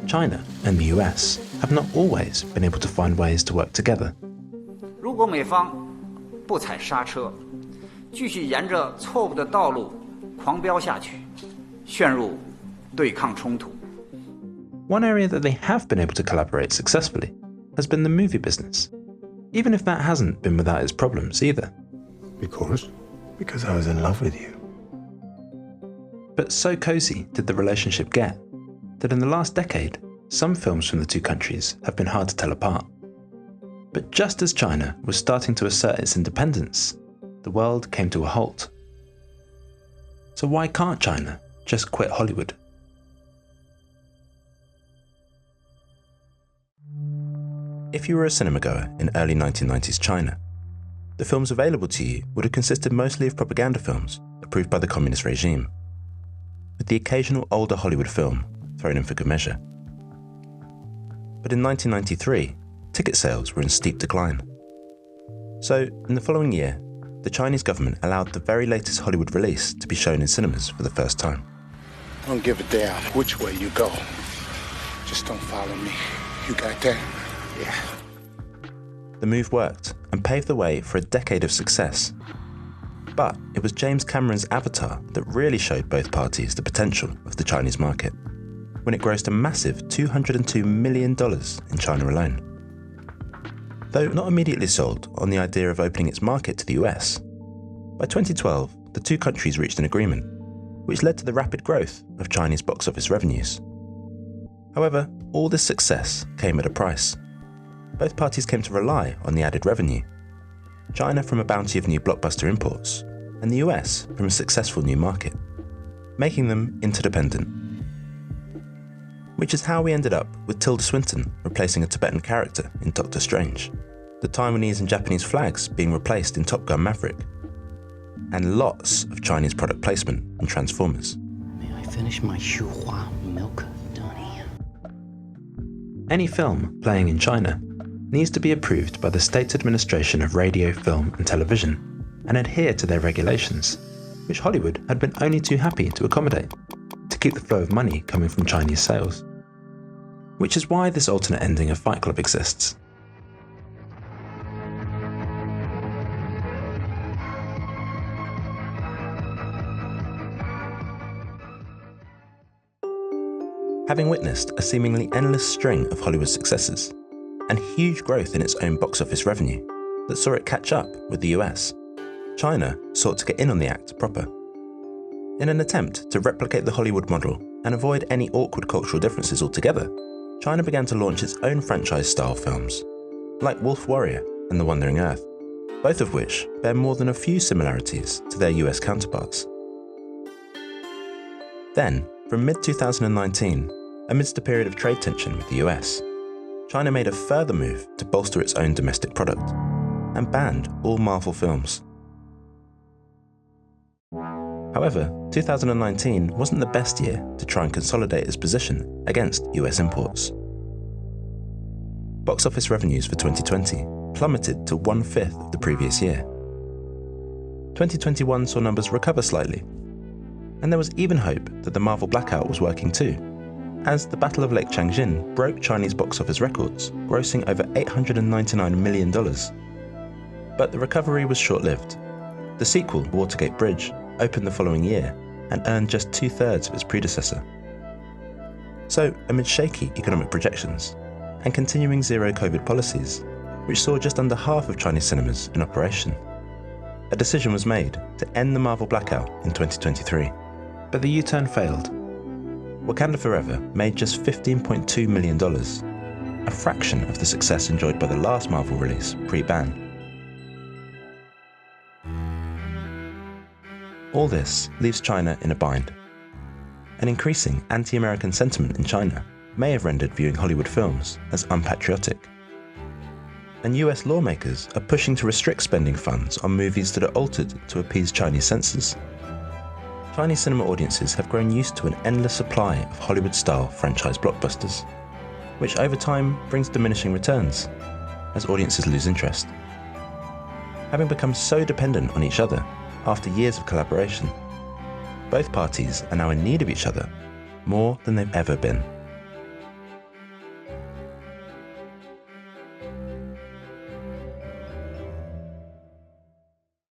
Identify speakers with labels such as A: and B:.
A: China and the US have not always been able to find ways to work together.
B: 如果美方不踩刹车，继续沿着错误的道路狂飙下去，陷入对抗冲突。
A: One area that they have been able to collaborate successfully has been the movie business, even if that hasn't been without its problems either.
C: Because I was in love with you.
A: But so cozy did the relationship get that in the last decade, some films from the two countries have been hard to tell apart. But just as China was starting to assert its independence, the world came to a halt. So why can't China just quit Hollywood? If you were a cinemagoer in early 1990s China, the films available to you would have consisted mostly of propaganda films approved by the communist regime, with the occasional older Hollywood film thrown in for good measure. But in 1993, ticket sales were in steep decline. So, in the following year, the Chinese government allowed the very latest Hollywood release to be shown in cinemas for the first time.
C: I don't give a damn which way you go. Just don't follow me. You got that? Yeah.
A: The move worked and paved the way for a decade of success. But it was James Cameron's Avatar that really showed both parties the potential of the Chinese market, when it grossed a massive $202 million in China alone. Though not immediately sold on the idea of opening its market to the US, by 2012 the two countries reached an agreement, which led to the rapid growth of Chinese box office revenues. However, all this success came at a price. Both parties came to rely on the added revenue, China from a bounty of new blockbuster imports, and the US from a successful new market, making them interdependent. Which is how we ended up with Tilda Swinton replacing a Tibetan character in Doctor Strange, the Taiwanese and Japanese flags being replaced in Top Gun Maverick, and lots of Chinese product placement in Transformers.
D: May I finish my Shuhua milk, Donnie?
A: Any film playing in China needs to be approved by the State Administration of Radio, Film and Television and adhere to their regulations, which Hollywood had been only too happy to accommodate to keep the flow of money coming from Chinese sales. Which is why this alternate ending of Fight Club exists. Having witnessed a seemingly endless string of Hollywood successes, and huge growth in its own box office revenue that saw it catch up with the US, China sought to get in on the act proper. In an attempt to replicate the Hollywood model and avoid any awkward cultural differences altogether, China began to launch its own franchise-style films, like Wolf Warrior and The Wandering Earth, both of which bear more than a few similarities to their US counterparts. Then, from mid-2019, amidst a period of trade tension with the US, China made a further move to bolster its own domestic product and banned all Marvel films. However, 2019 wasn't the best year to try and consolidate its position against US imports. Box office revenues for 2020 plummeted to 1/5 of the previous year. 2021 saw numbers recover slightly, and there was even hope that the Marvel blackout was working too, as the Battle of Lake Changjin broke Chinese box office records, grossing over $899 million. But the recovery was short-lived. The sequel, Watergate Bridge, opened the following year and earned just 2/3 of its predecessor. So, amid shaky economic projections and continuing zero-COVID policies, which saw just under half of Chinese cinemas in operation, a decision was made to end the Marvel blackout in 2023. But the U-turn failed. Wakanda Forever made just $15.2 million, a fraction of the success enjoyed by the last Marvel release pre-ban. All this leaves China in a bind. An increasing anti-American sentiment in China may have rendered viewing Hollywood films as unpatriotic. And US lawmakers are pushing to restrict spending funds on movies that are altered to appease Chinese censors. Chinese cinema audiences have grown used to an endless supply of Hollywood-style franchise blockbusters, which over time brings diminishing returns as audiences lose interest. Having become so dependent on each other after years of collaboration, both parties are now in need of each other more than they've ever been.